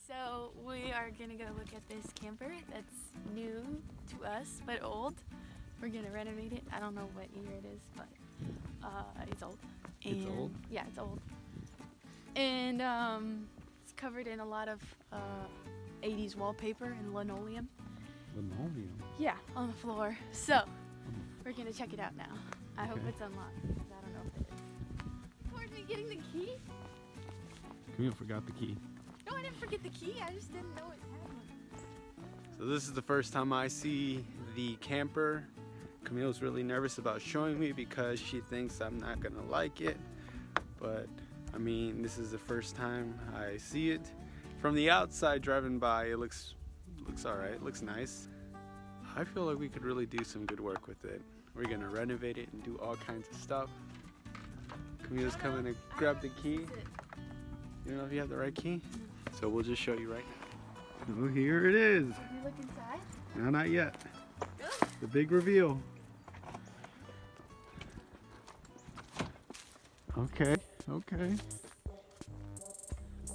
So we are gonna go look at this camper that's new to us, but old. We're gonna renovate it. I don't know what year it is, but it's old. It's old? Yeah, it's old. And it's covered in a lot of 80s wallpaper and linoleum. Linoleum? Yeah, on the floor. So we're gonna check it out now. I hope it's unlocked, because I don't know if it is. Towards me getting the key? Camille forgot the key. No, I didn't forget the key. I just didn't know it had one. So this is the first time I see the camper. Camille's really nervous about showing me because she thinks I'm not gonna like it. But I mean, this is the first time I see it. From the outside driving by, it looks alright, it looks nice. I feel like we could really do some good work with it. We're gonna renovate it and do all kinds of stuff. Camille's coming to grab the key. You don't know if you have the right key? So we'll just show you right now. Oh, here it is. Can you look inside? No, not yet. Really? The big reveal. Okay, okay.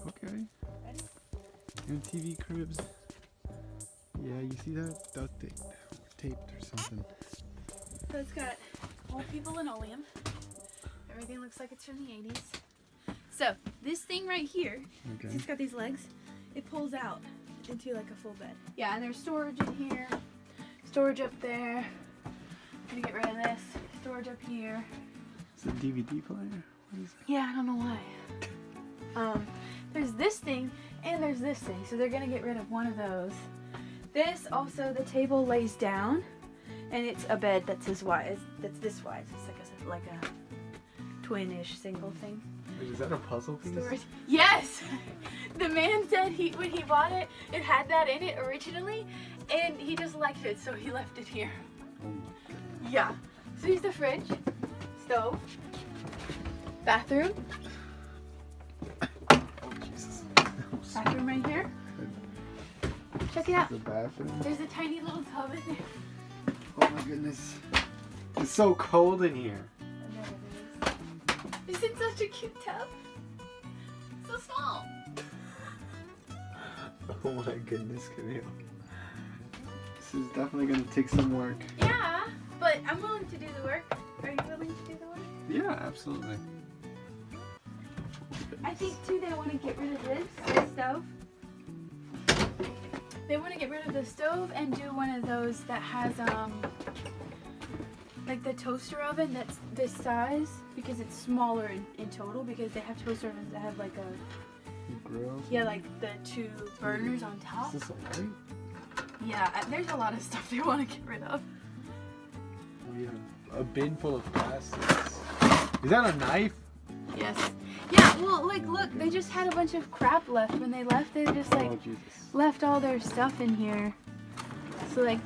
Okay. Ready? MTV Cribs. Yeah, you see that? Duct tape. Taped or something. So it's got old people linoleum. Everything looks like it's from the 80s. So this thing right here, Okay. it's got these legs. It pulls out into like a full bed. Yeah, and there's storage in here, storage up there. I'm gonna get rid of this. Storage up here. It's a DVD player. What is that? Yeah, I don't know why. There's this thing and there's this thing, so they're gonna get rid of one of those. This also, the table lays down, and it's a bed that's this wide. That's this wide. So it's like a twin-ish single thing. Wait, is that a puzzle piece? Storage. Yes. The man said when he bought it, it had that in it originally, and he just liked it, so he left it here. Oh my goodness. Yeah. So here's the fridge, stove, bathroom. Oh Jesus. Bathroom right here. Check it out. The bathroom. There's a tiny little tub in there. Oh my goodness. It's so cold in here. Isn't such a cute tub? So small. Oh my goodness, Camille. This is definitely gonna take some work. Yeah, but I'm willing to do the work. Are you willing to do the work? Yeah, absolutely. I think too they want to get rid of this stove. They want to get rid of the stove and do one of those that has like the toaster oven that's this size, because it's smaller in total, because they have toaster ovens that have like a Grill. yeah, like the two burners on top. Is this a light? Yeah, there's a lot of stuff they want to get rid of. We have a bin full of plastics. Is that a knife? Yes. Yeah, well, like, look, they just had a bunch of crap left when they left. They just, like, Oh Jesus. left all their stuff in here. So, like,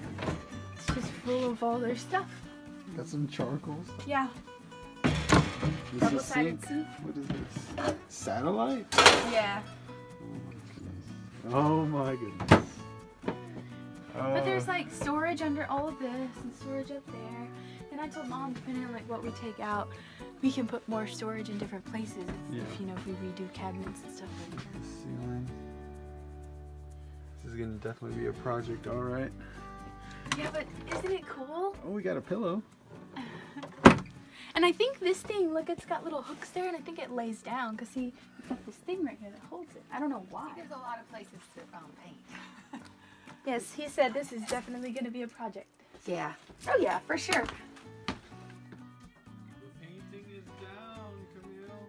it's just full of all their stuff. Got some charcoal. Yeah. This is Double-sided sink. sink. What is this? Satellite? Yeah. Oh my goodness. But there's, like, storage under all of this and storage up there. And I told Mom, depending on, like, what we take out, we can put more storage in different places if, you know, if we redo cabinets and stuff like that. Ceiling. This is gonna definitely be a project, all right. Yeah, but isn't it cool? Oh, we got a pillow. And I think this thing, look, it's got little hooks there, and I think it lays down, because see, it's got this thing right here that holds it. I don't know why. There's a lot of places to paint. Yes, he said this is definitely going to be a project. Yeah. Oh yeah, for sure. The painting is down, Camille.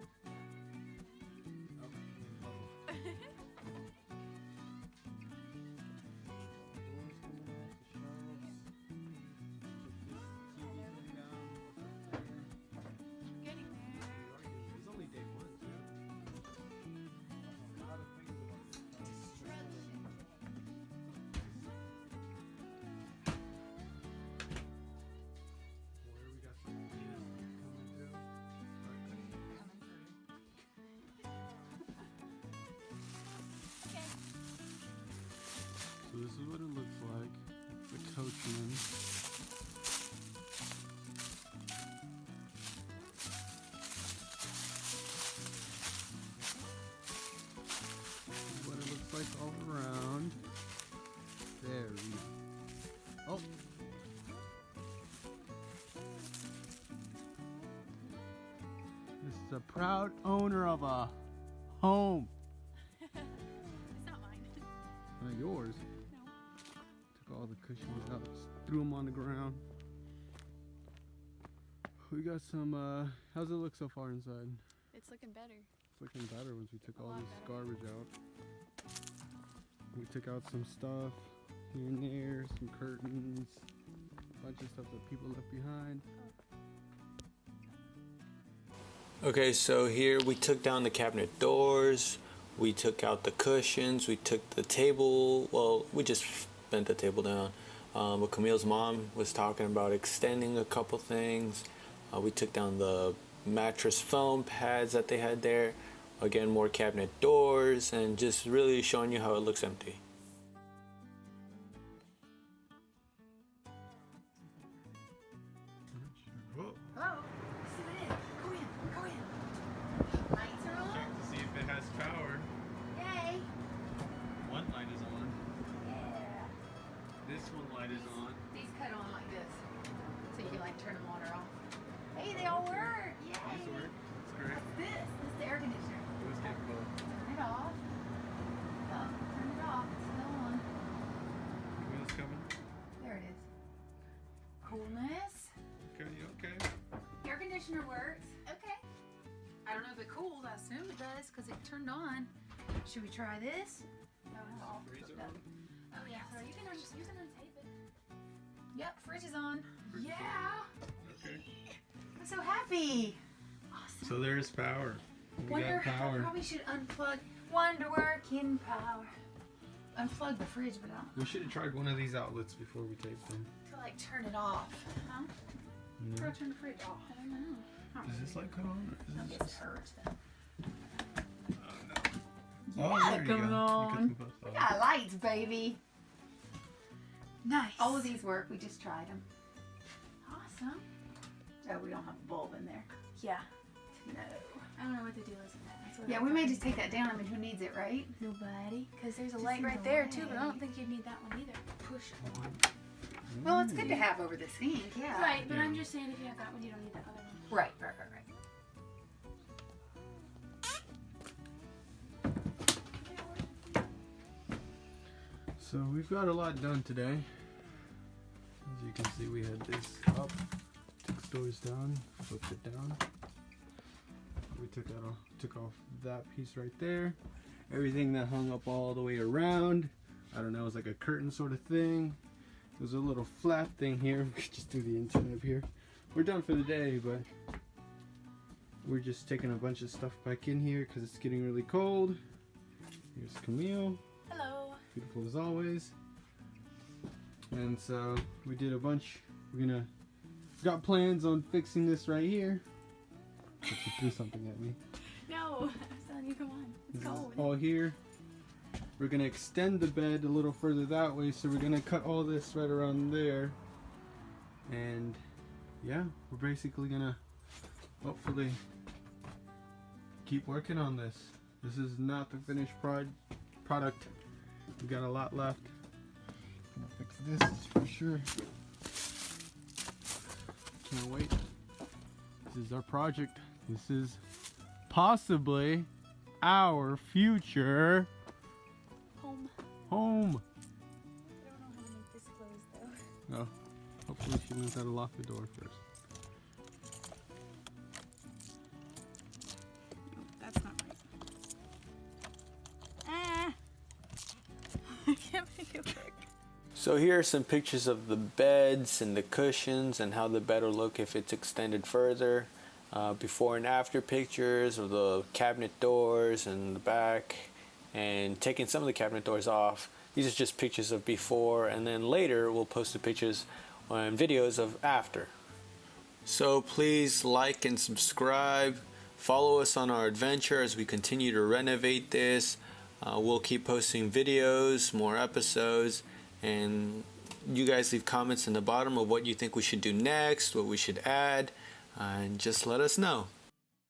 So this is what it looks like. The coachman. This is what it looks like all is a proud owner of a home. It's not mine. Not yours. No. Took all the cushions out, just threw them on the ground. We got some, how's it look so far inside? It's looking better. It's looking better once we took all lot this better. garbage out. We took out some stuff here and there, some curtains, a bunch of stuff that people left behind. Okay, so here we took down the cabinet doors, we took out the cushions, we took the table, well, we just bent the table down. But Camille's mom was talking about extending a couple things. We took down the mattress foam pads that they had there. Again, more cabinet doors, and just really showing you how it looks empty. Hello. Let's see what it is. Go in. Go in. Lights are on. Check to see if it has power. Yay. One light is on. Yeah. This one light is on. These cut on like this, so you can like turn the water off. Hey, they all work. Yay. These work. That's great. What's this? This is the air conditioner. Let's get both. Turn it off. Oh, turn it off. It's still on. Camille's coming. There it is. Coolness. Okay. Air conditioner works. Okay. I don't know if it cools. I assume it does because it turned on. Should we try this? No, it's off. Freezer No. on. Oh yeah. So you can untape it. Yep. Fridge is on. Yeah. Okay. I'm so happy. Awesome. So there's power. We Wonder got power. I probably should unplug. Wonder working power. Unplug the fridge, but I don't We should have tried one of these outlets before we taped them. to like turn it off. Huh? No. Or turn the fridge off. I don't know. Is this light cut on? Or I is this guess it hurts then. Oh, Yeah, there you come go. on. You cut them both We off. got lights, baby. Nice. All of these work. We just tried them. Awesome. Oh, we don't have a bulb in there. Yeah. No. I don't know what the deal is with that. That's what Yeah, I'm we may thinking. just take that down. I mean, who needs it, right? Nobody. Because there's a Just light in right the there too, but I way. don't think you'd need that one either. Push on. Well, it's good to have over the sink. Yeah. Right, but Yeah. I'm just saying if you have that one, you don't need that other one. Right. So we've got a lot done today. As you can see, we had this up, took the doors down, flipped it down. We took off that piece right there. Everything that hung up all the way around. I don't know, it was like a curtain sort of thing. There's a little flap thing here. We could just do the inside up here. We're done for the day, but we're just taking a bunch of stuff back in here because it's getting really cold. Here's Camille. Hello. Beautiful as always. And so we did a bunch. We've got plans on fixing this right here. But you threw something at me. No, I was telling you, come on. It's This is cold. all here. We're gonna extend the bed a little further that way, so we're gonna cut all this right around there. And yeah, we're basically gonna hopefully keep working on this. This is not the finished product. We got a lot left. Gonna fix this for sure. Can't wait. This is our project. This is possibly our future Home. home. I don't know how to make this close though. Oh, hopefully she knows how to lock the door first. That's not right. Ah. I can't make it work. So here are some pictures of the beds and the cushions and how the bed will look if it's extended further. Before and after pictures of the cabinet doors and the back, and taking some of the cabinet doors off. These are just pictures of before, and then later we'll post the pictures and videos of after. So please like and subscribe. Follow us on our adventure as we continue to renovate this. We'll keep posting videos, more episodes, and you guys leave comments in the bottom of what you think we should do next, what we should add, and just let us know.